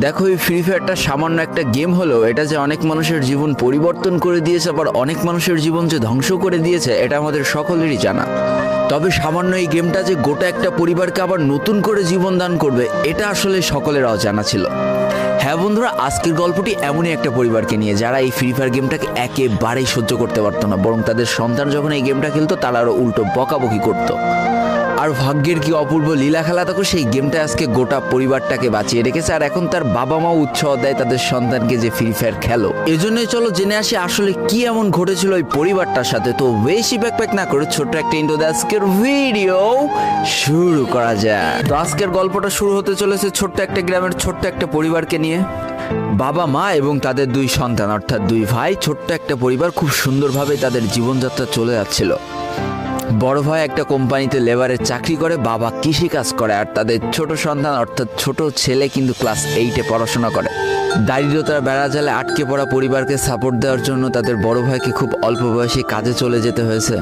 দেখো, এই ফ্রি ফায়ারটা সামান্য একটা গেম হলেও এটা যে অনেক মানুষের জীবন পরিবর্তন করে দিয়েছে, আবার অনেক মানুষের জীবন যে ধ্বংস করে দিয়েছে, এটা আমাদের সকলেরই জানা। তবে সামান্য এই গেমটা যে গোটা একটা পরিবারকে আবার নতুন করে জীবন দান করবে, এটা আসলে সকলের অজানা ছিল। হ্যাঁ বন্ধুরা, আজকের গল্পটি এমনই একটা পরিবারকে নিয়ে যারা এই ফ্রি ফায়ার গেমটাকে একেবারেই সহ্য করতে পারতো না, বরং তাদের সন্তান যখন এই গেমটা খেলতো তারা আরও উল্টো বকাবকি করতো। আর ভাগ্যের কি অপূর্ব লীলা খেলা, তখন সেই গেমটা আজকে গোটা পরিবারটাকে বাঁচিয়ে রেখেছে। আর এখন তার বাবা মাও উৎসাহ দেয় তাদের সন্তানকে যে ফ্রি ফায়ার খেলো। এজন্যই চলো জেনে আসি আসলে কি এমন ঘটেছিল ওই পরিবারটার সাথে। তো বেশি ব্যাকপ্যাক না করে ছোট্ট একটা ইন্ট্রো দিয়ে আজকের ভিডিও শুরু করা যায়। তো আজকের গল্পটা শুরু হতে চলেছে ছোট্ট একটা গ্রামের ছোট্ট একটা পরিবারকে নিয়ে। বাবা মা এবং তাদের দুই সন্তান অর্থাৎ দুই ভাই, ছোট্ট একটা পরিবার, খুব সুন্দরভাবে তাদের জীবনযাত্রা চলে যাচ্ছিল। বড় ভাই একটা কোম্পানিতে লেবারের চাকরি করে, বাবা কৃষিকাজ করে, আর তাদের ছোট সন্তান অর্থাৎ ছোট ছেলে কিন্তু ক্লাস 8-এ পড়াশোনা করে। দারিদ্রতার বেড়াজালে আটকে পড়া পরিবারকে সাপোর্ট দেওয়ার জন্য তাদের বড় ভাইকে খুব অল্প বয়সে কাজে চলে যেতে হয়েছে।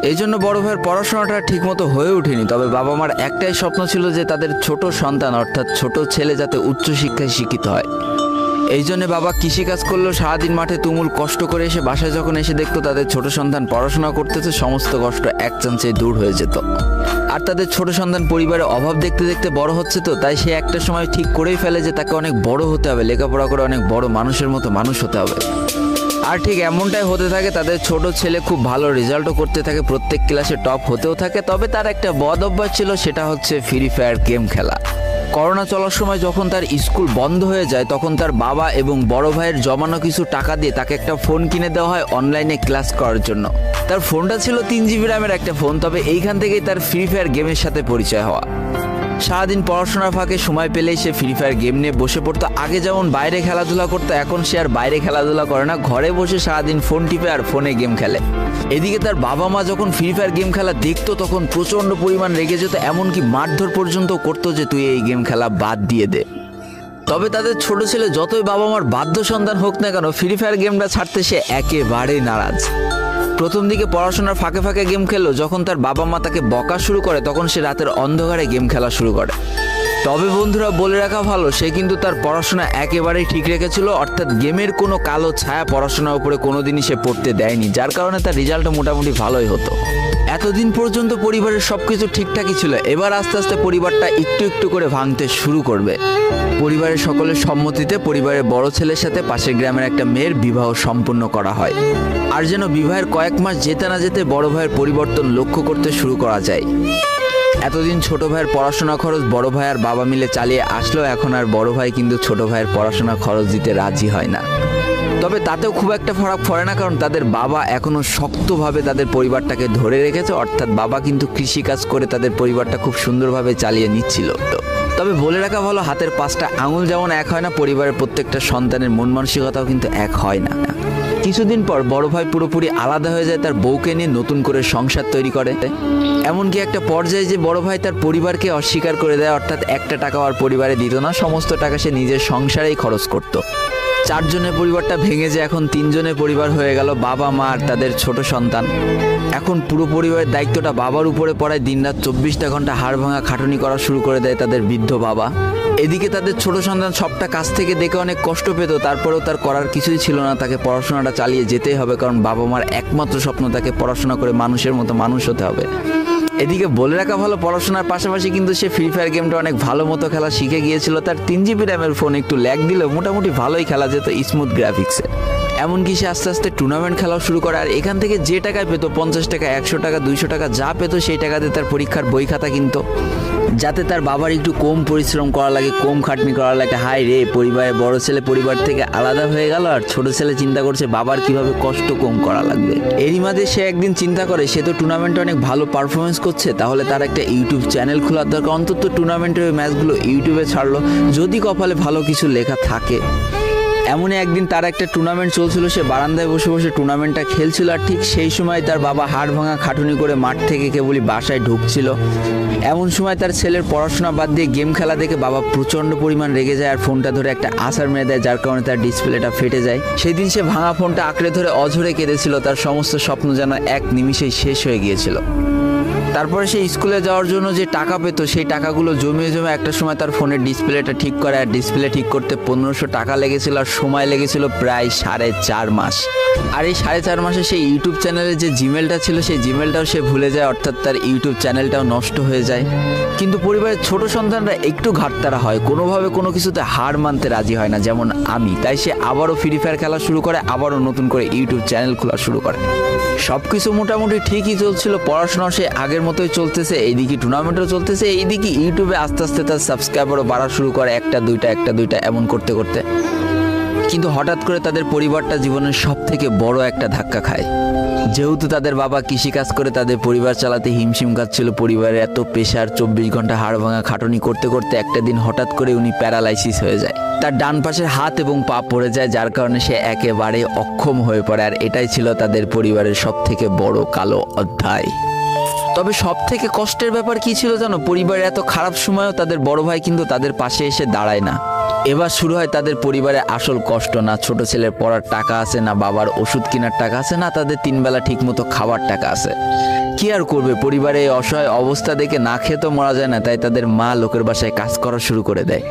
এই জন্য বড় ভাইয়ের পড়াশোনাটা ঠিকমতো হয়ে ওঠেনি। তবে বাবা মার একটাই স্বপ্ন ছিল যে তাদের ছোট সন্তান অর্থাৎ ছোট ছেলে যাতে উচ্চশিক্ষায় শিক্ষিত হয়। এই জন্য বাবা কৃষিকাজ করলেও সারাদিন মাঠে তুমুল কষ্ট করে এসে বাসায় যখন এসে দেখতো তাদের ছোট সন্তান পড়াশোনা করতেছে, সমস্ত কষ্ট এক চান্সে দূর হয়ে যেত। আর তাদের ছোট সন্তান পরিবারের অভাব দেখতে দেখতে বড় হচ্ছে, তো তাই সে একটা সময় ঠিক করেই ফেলে যে তাকে অনেক বড় হতে হবে, লেখাপড়া করে অনেক বড় মানুষের মতো মানুষ হতে হবে। আর ঠিক এমনটাই হতে থাকে। তাদের ছোট ছেলে খুব ভালো রেজাল্টও করতে থাকে, প্রত্যেক ক্লাসে টপ হতেও থাকে। তবে তার একটা বদ অভ্যাস ছিল, সেটা হচ্ছে ফ্রি ফায়ার গেম খেলা। করোনা চলার সময় যখন তার স্কুল বন্ধ হয়ে যায়, তখন তার বাবা এবং বড় ভাইয়ের জমানো কিছু টাকা দিয়ে তাকে একটা ফোন কিনে দেওয়া হয় অনলাইনে ক্লাস করার জন্য। তার ফোনটা ছিল 3 GB র্যামের একটা ফোন। তবে এইখান থেকেই তার ফ্রি ফায়ার গেমের সাথে পরিচয় হওয়া। সারাদিন পড়াশোনার ফাঁকে সময় পেলেই সে ফ্রি ফায়ার গেম নিয়ে বসে পড়তো। আগে যেমন বাইরে খেলাধুলা করতো, এখন সে আর বাইরে খেলাধুলা করে না, ঘরে বসে সারাদিন ফোন টিপে আর ফোনে গেম খেলে। এদিকে তার বাবা মা যখন ফ্রি ফায়ার গেম খেলা দেখতো তখন প্রচণ্ড পরিমাণ রেগে যেত, এমনকি মারধর পর্যন্ত করতো যে তুই এই গেম খেলা বাদ দিয়ে দে। তবে তাদের ছোট ছেলে যতই বাবা মার বাধ্য সন্তান হোক না কেন, ফ্রি ফায়ার গেমটা ছাড়তে সে একেবারেই নারাজ। প্রথম দিকে পড়াশোনার ফাঁকে ফাঁকে গেম খেললো, যখন তার বাবা মা তাকে বকা শুরু করে তখন সে রাতের অন্ধকারে গেম খেলা শুরু করে। তবে বন্ধুরা বলে রাখা ভালো, সে কিন্তু তার পড়াশোনা একেবারেই ঠিক রেখেছিল, অর্থাৎ গেমের কোনো কালো ছায়া পড়াশোনার উপরে কোনোদিনই সে পড়তে দেয়নি, যার কারণে তার রেজাল্টও মোটামুটি ভালোই হতো। এতদিন পর্যন্ত পরিবারের সবকিছু ঠিকঠাকই ছিল, এবার আস্তে আস্তে পরিবারটা একটু একটু করে ভাঙতে শুরু করবে। পরিবারের সকলের সম্মতিতে পরিবারের বড় ছেলের সাথে পাশের গ্রামের একটা মেয়ের বিবাহ সম্পন্ন করা হয়। আর যেন বিবাহের কয়েক মাস যেতে না যেতে বড় ভাইয়ের পরিবর্তন লক্ষ্য করতে শুরু করা যায়। এতদিন ছোট ভাইয়ের পড়াশোনা খরচ বড় ভাই আর বাবা মিলে চালিয়ে আসলো, এখন আর বড় ভাই কিন্তু ছোট ভাইয়ের পড়াশোনা খরচ দিতে রাজি হয় না। তবে তাতেও খুব একটা ফারাক পড়ে না, কারণ তাদের বাবা এখনো শক্তভাবে তাদের পরিবারটাকে ধরে রেখেছে, অর্থাৎ বাবা কিন্তু কৃষিকাজ করে তাদের পরিবারটা খুব সুন্দরভাবে চালিয়ে নিচ্ছিল। তবে বলে রাখা ভালো, হাতের 5টা আঙুল যেমন এক হয় না, পরিবারের প্রত্যেকটা সন্তানের মন মানসিকতাও কিন্তু এক হয় না। কিছুদিন পর বড় ভাই পুরোপুরি আলাদা হয়ে যায়, তার বউকে নিয়ে নতুন করে সংসার তৈরি করে। এমনকি একটা পর্যায়ে যে বড় ভাই তার পরিবারকে অস্বীকার করে দেয়, অর্থাৎ একটা টাকাও আর পরিবারে দিত না, সমস্ত টাকা সে নিজের সংসারেই খরচ করত। 4 জনের পরিবারটা ভেঙে যায় এখন 3 জনের পরিবার হয়ে গেল, বাবা মা আর তাদের ছোট সন্তান। এখন পুরো পরিবারের দায়িত্বটা বাবার উপরে পড়ায়, দিনরাত 24টা ঘন্টা হাড় ভাঙা খাটুনি করা শুরু করে দেয় তাদের বৃদ্ধ বাবা। এদিকে তাদের ছোট সন্তান সবটা কাছ থেকে দেখে অনেক কষ্ট পেত, তারপরেও তার করার কিছুই ছিল না, তাকে পড়াশোনাটা চালিয়ে যেতেই হবে, কারণ বাবা মার একমাত্র স্বপ্ন তাকে পড়াশোনা করে মানুষের মতো মানুষ হতে হবে। এদিকে বলে রাখা ভালো, পড়াশোনার পাশাপাশি কিন্তু সে ফ্রি ফায়ার গেমটা অনেক ভালো মতো খেলা শিখে গিয়েছিল। তার 3 GB র্যামের ফোন একটু ল্যাগ দিলেও মোটামুটি ভালোই খেলা যেত স্মুথ গ্রাফিক্সে। এমনকি সে আস্তে আস্তে টুর্নামেন্ট খেলাও শুরু করে। আর এখান থেকে যে টাকায় পেতো, 50 টাকা, 100 টাকা, 200 টাকা যা পেতো, সেই টাকাতে তার পরীক্ষার বই খাতা কিনতো, যাতে তার বাবার একটু কম পরিশ্রম করা লাগে, কম খাটনি করা লাগে। হাই রে, পরিবারের বড় ছেলে পরিবার থেকে আলাদা হয়ে গেল, আর ছোট ছেলে চিন্তা করছে বাবার কিভাবে কষ্ট কম করা লাগবে। এরই মাঝে সে একদিন চিন্তা করে, সে তো টুর্নামেন্টে অনেক ভালো পারফরমেন্স করছে, তাহলে তার একটা ইউটিউব চ্যানেল খোলার দরকার, অন্তত টুর্নামেন্টের ওই ম্যাচগুলো ইউটিউবে ছাড়লো, যদি কপালে ভালো কিছু লেখা থাকে। এমনই একদিন তার একটা টুর্নামেন্ট চলছিল, সে বারান্দায় বসে বসে টুর্নামেন্টটা খেলছিল। আর ঠিক সেই সময় তার বাবা হাড় ভাঙা খাটুনি করে মাঠ থেকে কেবলই বাসায় ঢুকছিল। এমন সময় তার ছেলের পড়াশোনা বাদ দিয়ে গেম খেলা দেখে বাবা প্রচণ্ড পরিমাণ রেগে যায়, আর ফোনটা ধরে একটা আছাড় মেরে দেয়, যার কারণে তার ডিসপ্লেটা ফেটে যায়। সেই দিন সে ভাঙা ফোনটা আঁকড়ে ধরে অঝরে কেঁদেছিল, তার সমস্ত স্বপ্ন যেন এক নিমিষেই শেষ হয়ে গিয়েছিল। তারপরে সে স্কুলে যাওয়ার জন্য যে টাকা পেতো সেই টাকাগুলো জমিয়ে জমে একটা সময় তার ফোনের ডিসপ্লেটা ঠিক করে, আর ডিসপ্লে ঠিক করতে 1500 টাকা লেগেছিল, আর সময় লেগেছিল প্রায় 4.5 মাস। আর এই 4.5 মাসে সেই ইউটিউব চ্যানেলের যে জিমেলটা ছিল সেই জিমেলটাও সে ভুলে যায়, অর্থাৎ তার ইউটিউব চ্যানেলটাও নষ্ট হয়ে যায়। কিন্তু পরিবারের ছোট সন্তানরা একটু ঘাটতারা হয়, কোনোভাবে কোনো কিছুতে হার মানতে রাজি হয় না, যেমন আমি। তাই সে আবারও ফ্রি ফায়ার খেলা শুরু করে, আবারও নতুন করে ইউটিউব চ্যানেল খোলা শুরু করে। সব কিছু মোটামুটি ঠিকই চলছিল, পড়াশোনাও সে আগের মতোই চলতেছে, এইদিকে টুর্নামেন্টও চলতেছে, এইদিকে ইউটিউবে আস্তে আস্তে তার সাবস্ক্রাইবারও বাড়া শুরু করে, একটা দুইটা এমন করতে করতে। কিন্তু হঠাৎ করে তাদের পরিবারটা জীবনের সব থেকে বড় একটা ধাক্কা খায়। যেহেতু তাদের বাবা কৃষিকাজ করে তাদের পরিবার চালাতে হিমশিম খাচ্ছিল, পরিবারের এত প্রেশার, 24 ঘন্টা হাড় ভাঙা খাটুনি করতে করতে একটা দিন হঠাৎ করে উনি প্যারালাইসিস হয়ে যায়। তার ডান পাশের হাত এবং পা পড়ে যায়, যার কারণে সে একেবারে অক্ষম হয়ে পড়ে। আর এটাই ছিল তাদের পরিবারের সব থেকে বড় কালো অধ্যায়। তবে সব থেকে কষ্টের ব্যাপার কি ছিল জানো? পরিবারের এত খারাপ সময়ও তাদের বড় ভাই কিন্তু তাদের পাশে এসে দাঁড়ায় না। এবার শুরু হয় তাদের পরিবারে আসল কষ্ট। না ছোট ছেলের পড়ার টাকা আছে, না বাবার ওষুধ কেনার টাকা আছে, না তাদের 3 বেলা ঠিক মতো খাবার টাকা আছে। কি আর করবে, পরিবারে এই অসহায় অবস্থা দেখে না খেয়ে তো মরা যায় না, তাই তাদের মা লোকের বাসায় কাজ করা শুরু করে দেয়।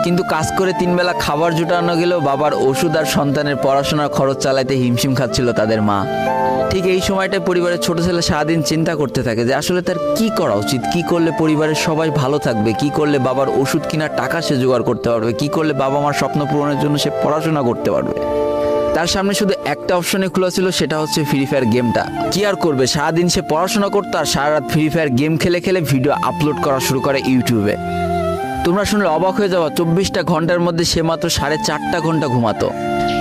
কিন্তু কাজ করে 3 বেলা খাবার জোটানো গেলেও বাবার ওষুধ আর সন্তানের পড়াশোনার খরচ চালাতে হিমশিম খাচ্ছিল তাদের মা। ঠিক এই সময়টায় পরিবারের ছোট ছেলে সারাদিন চিন্তা করতে থাকে যে আসলে তার কি করা উচিত, কি করলে পরিবারের সবাই ভালো থাকবে, কি করলে বাবার ওষুধ কেনার টাকা সে জোগাড় করতে পারবে, কি করলে বাবা মার স্বপ্ন পূরণের জন্য সে পড়াশোনা করতে পারবে। তার সামনে শুধু একটা অপশনে খোলা ছিল, সেটা হচ্ছে ফ্রি ফায়ার গেমটা। কি আর করবে, সারাদিন সে পড়াশোনা করতো আর সারা রাত ফ্রি ফায়ার গেম খেলে খেলে ভিডিও আপলোড করা শুরু করে ইউটিউবে। তোমরা শুনলে অবাক হয়ে যাওয়া, 24টা ঘন্টার মধ্যে সে মাত্র 4.5 ঘন্টা ঘুমাতো।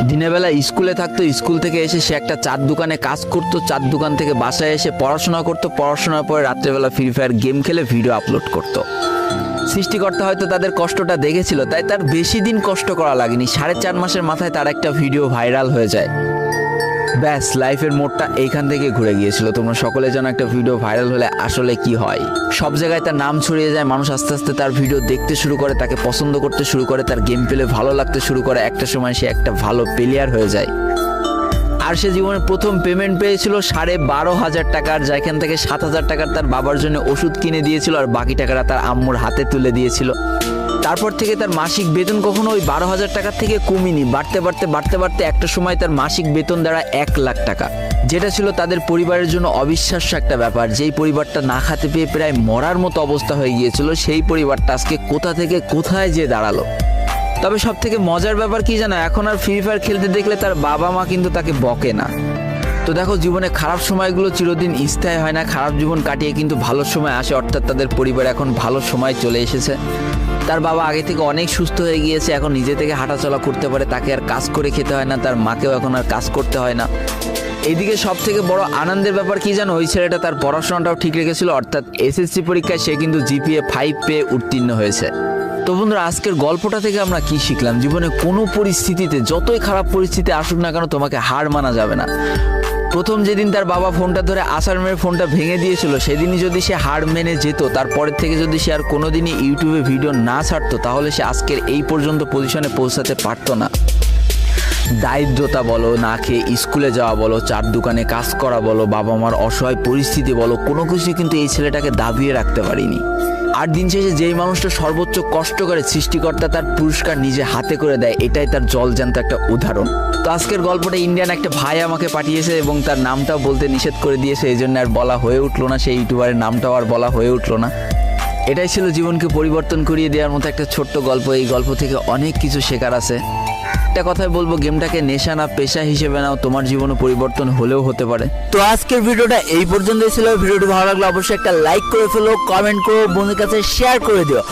দিনের বেলা স্কুলে থাকতো, স্কুল থেকে এসে সে একটা চার দোকানে কাজ করতো, চার দোকান থেকে বাসায় এসে পড়াশোনা করতো, পড়াশোনার পরে রাত্রেবেলা ফ্রি ফায়ার গেম খেলে ভিডিও আপলোড করতো। সৃষ্টিকর্তা হয়তো তাদের কষ্টটা দেখেছিল, তাই তার বেশি দিন কষ্ট করা লাগেনি। 4.5 মাসের মাথায় তার একটা ভিডিও ভাইরাল হয়ে যায়। ব্যাস, লাইফের মোড়টা এইখান থেকে ঘুরে গিয়েছিল। তোমরা সকলে জানো একটা ভিডিও ভাইরাল হলে আসলে কি হয়। সব জায়গায় তার নাম ছড়িয়ে যায়, মানুষ আস্তে আস্তে তার ভিডিও দেখতে শুরু করে, তাকে পছন্দ করতে শুরু করে, তার গেম প্লে ভালো লাগতে শুরু করে। একটা সময় সে একটা ভালো প্লেয়ার হয়ে যায়। আর সে জীবনের প্রথম পেমেন্ট পেয়েছিল 12,500 টাকার, যেখান থেকে 7,000 টাকার তার বাবার জন্য ওষুধ কিনে দিয়েছিল, আর বাকি টাকাটা তার আম্মুর হাতে তুলে দিয়েছিল। তারপর থেকে তার মাসিক বেতন কখনো ওই 12,000 টাকার থেকে কমেনি, বাড়তে বাড়তে বাড়তে বাড়তে একটা সময় তার মাসিক বেতন দাঁড়ায় 1 লাখ টাকা, যেটা ছিল তাদের পরিবারের জন্য অবিশ্বাস্য একটা ব্যাপার। যেই পরিবারটা না খাতে পেয়ে প্রায় মরার মতো অবস্থা হয়ে গিয়েছিল, সেই পরিবারটা আজকে কোথা থেকে কোথায় যে দাঁড়ালো। তবে সব থেকে মজার ব্যাপার কি জানো, এখন আর ফ্রি ফায়ার খেলতে দেখলে তার বাবা মা কিন্তু তাকে বকে না। তো দেখো, জীবনে খারাপ সময়গুলো চিরদিন স্থায়ী হয় না, খারাপ জীবন কাটিয়ে কিন্তু ভালো সময় আসে। অর্থাৎ তাদের পরিবার এখন ভালো সময় চলে এসেছে। তার বাবা আগে থেকে অনেক সুস্থ হয়ে গিয়েছে, এখন নিজে থেকে হাঁটাচলা করতে পারে, তাকে আর কাজ করে খেতে হয় না, তার মাকেও এখন আর কাজ করতে হয় না। এইদিকে সব থেকে বড় আনন্দের ব্যাপার কি জানো, ওই ছেলেটা তার পড়াশোনাটাও ঠিক রেখেছিল। অর্থাৎ এসএসসি পরীক্ষায় সে কিন্তু জিপিএ 5 পেয়ে উত্তীর্ণ হয়েছে। তো বন্ধুরা, আজকের গল্পটা থেকে আমরা কি শিখলাম? জীবনে কোনো পরিস্থিতিতে, যতই খারাপ পরিস্থিতি আসুক না কেন, তোমাকে হার মানা যাবে না। প্রথম যেদিন তার বাবা ফোনটা ধরে আছাড় মেরে ফোনটা ভেঙে দিয়েছিল, সেদিনই যদি সে হার মেনে যেত, তারপরের থেকে যদি সে আর কোনোদিনই ইউটিউবে ভিডিও না ছাড়তো, তাহলে সে আজকের এই পর্যন্ত পজিশনে পৌঁছাতে পারতো না। দারিদ্রতা বলো, না খেয়ে স্কুলে যাওয়া বলো, চার দোকানে কাজ করা বলো, বাবা মার অসহায় পরিস্থিতি বলো, কোনো কিছু কিন্তু এই ছেলেটাকে দাবিয়ে রাখতে পারিনি। আর দিন শেষে যেই মানুষটা সর্বোচ্চ কষ্ট করে, সৃষ্টিকর্তা তার পুরস্কার নিজে হাতে করে দেয়, এটাই তার জলজ্যান্ত একটা উদাহরণ। তো আজকের গল্পটা ইন্ডিয়ান একটা ভাই আমাকে পাঠিয়েছে এবং তার নামটাও বলতে নিষেধ করে দিয়েছে, এই জন্য আর বলা হয়ে উঠলো না, সেই ইউটিউবারের নামটাও আর বলা হয়ে উঠলো না। এটাই ছিল জীবনকে পরিবর্তন করিয়ে দেওয়ার মতো একটা ছোট্ট গল্প। এই গল্প থেকে অনেক কিছু শেখার আছে। একটা কথাই বলবো, গেমটাকে নেশা না পেশা হিসেবে নাও, তোমার জীবনে পরিবর্তন হলেও হতে পারে। তো আজকের ভিডিওটা এই পর্যন্তই ছিল। ভিডিওটি ভালো লাগলে অবশ্যই একটা লাইক করে ফেলো, কমেন্ট করো, বন্ধুদের কাছে শেয়ার করে দিও।